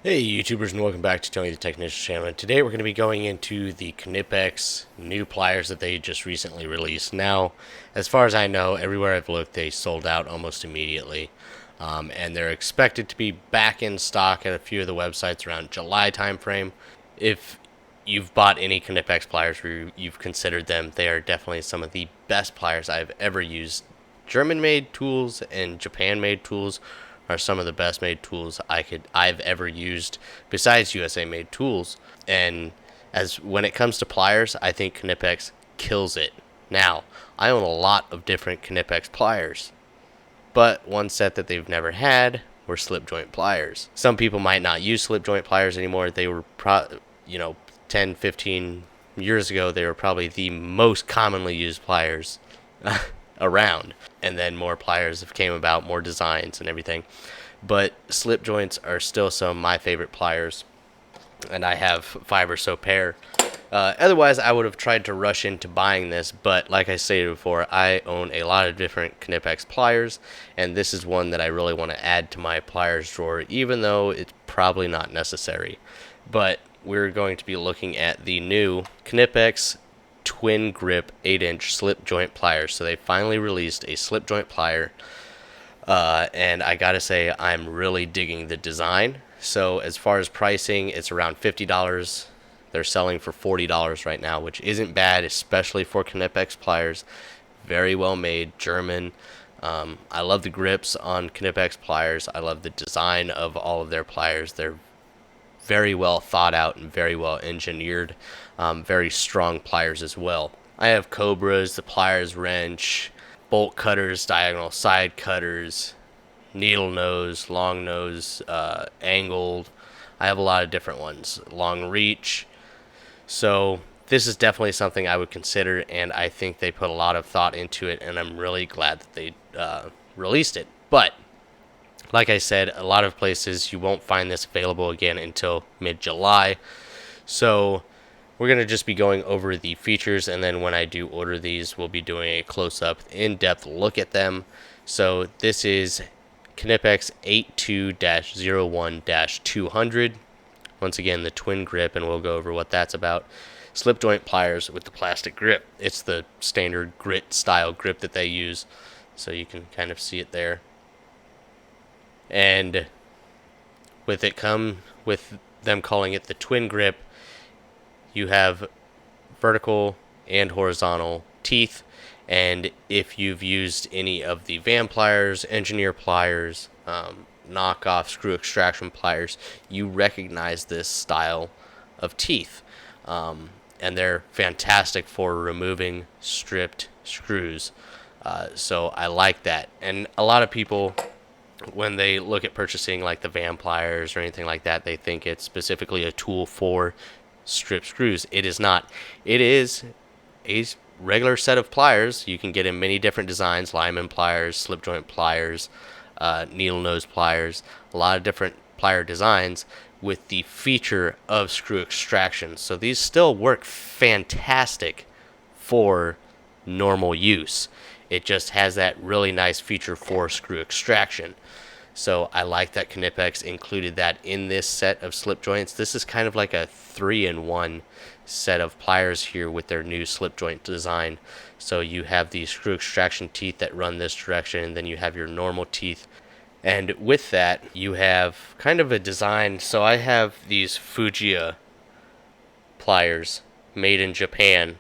Hey YouTubers, and welcome back to Tony the Technician channel. And today we're going to be going into the Knipex new pliers that they just recently released. Now, as far as I know, everywhere I've looked, they sold out almost immediately. And they're expected to be back in stock at a few of the websites around July timeframe. If you've bought any Knipex pliers or you've considered them, they are definitely some of the best pliers I've ever used. German-made tools and Japan-made tools are some of the best made tools I've ever used besides USA made tools. And as when it comes to pliers, I think Knipex kills it. Now, I own a lot of different Knipex pliers, but one set that they've never had were slip joint pliers. Some people might not use slip joint pliers anymore. They were 10, 15 years ago, they were probably the most commonly used pliers around, and then more pliers have came about, more designs and everything, but slip joints are still some of my favorite pliers, and I have 5 or so pair. Otherwise I would have tried to rush into buying this, but like I stated before, I own a lot of different Knipex pliers, and this is one that I really want to add to my pliers drawer, even though it's probably not necessary. But we're going to be looking at the new Knipex twin grip 8-inch slip joint pliers. So they finally released a slip joint plier, and I gotta say I'm really digging the design. So as far as pricing, it's around $50. They're selling for $40 right now, which isn't bad, especially for Knipex pliers. Very well made, German. I love the grips on Knipex pliers. I love the design of all of their pliers. They're very well thought out and very well engineered. Very strong pliers as well. I have Cobras, the pliers wrench, bolt cutters, diagonal side cutters, needle nose, long nose, angled. I have a lot of different ones. Long reach. So this is definitely something I would consider, and I think they put a lot of thought into it, and I'm really glad that they released it. But like I said, a lot of places you won't find this available again until mid-July. So we're going to just be going over the features, and then when I do order these, we'll be doing a close-up, in-depth look at them. So this is Knipex 82-01-200. Once again, the twin grip, and we'll go over what that's about. Slip joint pliers with the plastic grip. It's the standard grit style grip that they use, so you can kind of see it there. And with them calling it the twin grip, you have vertical and horizontal teeth. And if you've used any of the van pliers, engineer pliers, knockoff screw extraction pliers, you recognize this style of teeth. And they're fantastic for removing stripped screws. So I like that. And a lot of people, when they look at purchasing like the van pliers or anything like that, they think it's specifically a tool for strip screws. It is not. It is a regular set of pliers. You can get in many different designs: lineman pliers, slip joint pliers, needle nose pliers, a lot of different plier designs with the feature of screw extraction. So these still work fantastic for normal use. It just has that really nice feature for screw extraction. So I like that Knipex included that in this set of slip joints. This is kind of like a 3-in-1 set of pliers here with their new slip joint design. So you have these screw extraction teeth that run this direction, and then you have your normal teeth. And with that, you have kind of a design. So I have these Fujiya pliers made in Japan,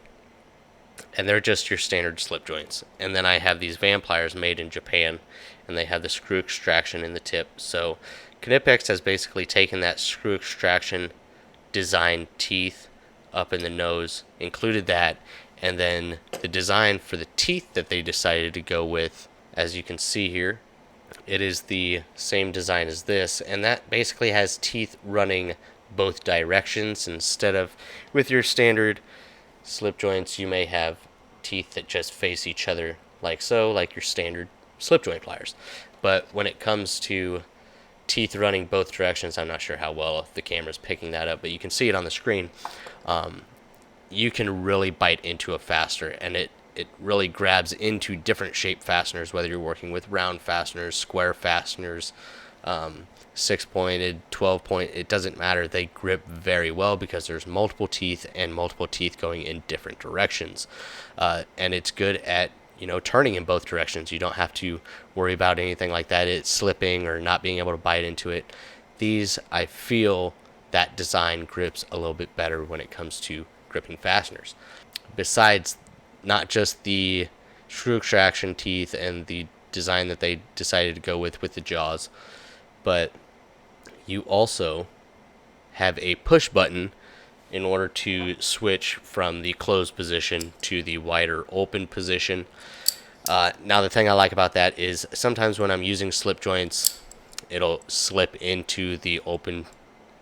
and they're just your standard slip joints. And then I have these van pliers made in Japan, and they have the screw extraction in the tip. So Knipex has basically taken that screw extraction design teeth up in the nose, included that, and then the design for the teeth that they decided to go with, as you can see here, it is the same design as this, and that basically has teeth running both directions. Instead of with your standard slip joints, you may have teeth that just face each other like so, like your standard slip joint pliers. But when it comes to teeth running both directions, I'm not sure how well the camera's picking that up, but you can see it on the screen. You can really bite into a fastener, and it really grabs into different shape fasteners, whether you're working with round fasteners, square fasteners, 6-pointed, 12-point, it doesn't matter. They grip very well because there's multiple teeth and multiple teeth going in different directions. And it's good at, turning in both directions. You don't have to worry about anything like that, it slipping or not being able to bite into it. These, I feel that design grips a little bit better when it comes to gripping fasteners. Besides not just the screw extraction teeth and the design that they decided to go with the jaws, but you also have a push button in order to switch from the closed position to the wider open position. Now the thing I like about that is sometimes when I'm using slip joints, it'll slip into the open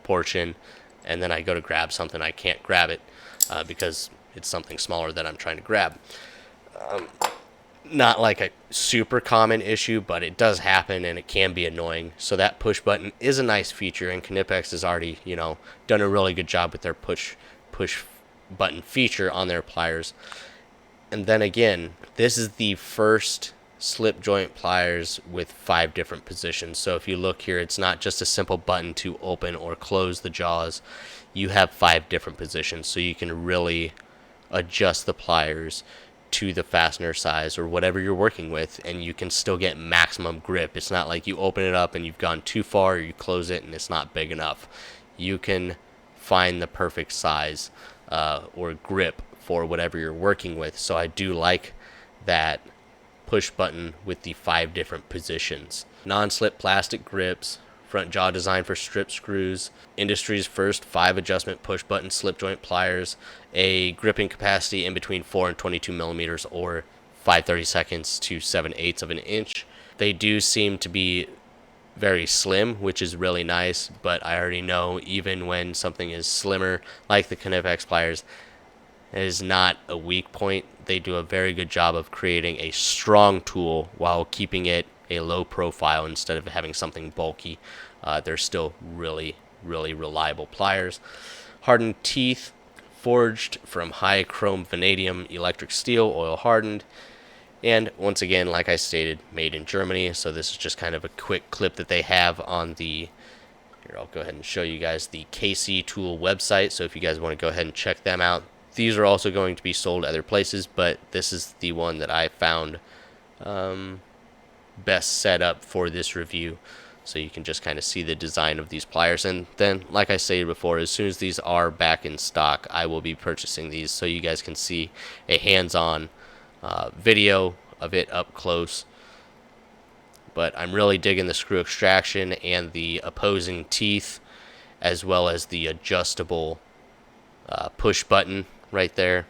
portion, and then I go to grab something, I can't grab it because it's something smaller that I'm trying to grab. Not like a super common issue, but it does happen and it can be annoying. So that push button is a nice feature, and Knipex has already, done a really good job with their push button feature on their pliers. And then again, this is the first slip joint pliers with 5 different positions. So if you look here, it's not just a simple button to open or close the jaws. You have 5 different positions, so you can really adjust the pliers to the fastener size or whatever you're working with, and you can still get maximum grip. It's not like you open it up and you've gone too far, or you close it and it's not big enough. You can find the perfect size or grip for whatever you're working with. So I do like that push button with the 5 different positions. Non-slip plastic grips, front jaw design for strip screws, industry's first 5 adjustment push button slip joint pliers, a gripping capacity in between 4 and 22 millimeters or 5/32 to 7/8 of an inch. They do seem to be very slim, which is really nice, but I already know even when something is slimmer, like the Knipex pliers, it is not a weak point. They do a very good job of creating a strong tool while keeping it a low profile instead of having something bulky. They're still really, really reliable pliers. Hardened teeth, forged from high chrome vanadium electric steel, oil hardened. And once again, like I stated, made in Germany. So this is just kind of a quick clip that they have on the, here I'll go ahead and show you guys the KC Tool website. So if you guys want to go ahead and check them out. These are also going to be sold other places, but this is the one that I found best set up for this review. So you can just kind of see the design of these pliers. And then, like I stated before, as soon as these are back in stock, I will be purchasing these so you guys can see a hands-on video of it up close. But I'm really digging the screw extraction and the opposing teeth, as well as the adjustable push button right there.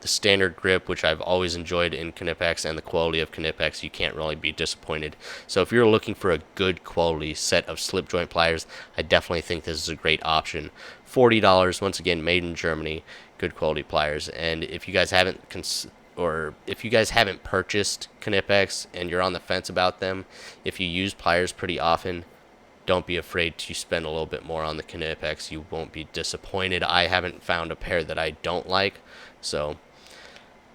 The standard grip, which I've always enjoyed in Knipex, and the quality of Knipex, you can't really be disappointed. So if you're looking for a good quality set of slip joint pliers, I definitely think this is a great option. $40, once again, made in Germany, good quality pliers. And if you guys haven't purchased Knipex and you're on the fence about them, if you use pliers pretty often, don't be afraid to spend a little bit more on the Knipex. You won't be disappointed. I haven't found a pair that I don't like. So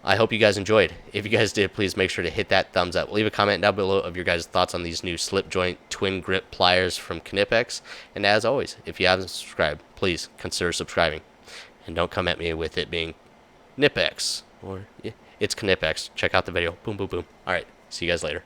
I hope you guys enjoyed. If you guys did, please make sure to hit that thumbs up. Leave a comment down below of your guys' thoughts on these new slip joint twin grip pliers from Knipex. And as always, if you haven't subscribed, please consider subscribing. And don't come at me with it being Knipex or it's Knipex. Check out the video. Boom, boom, boom. All right. See you guys later.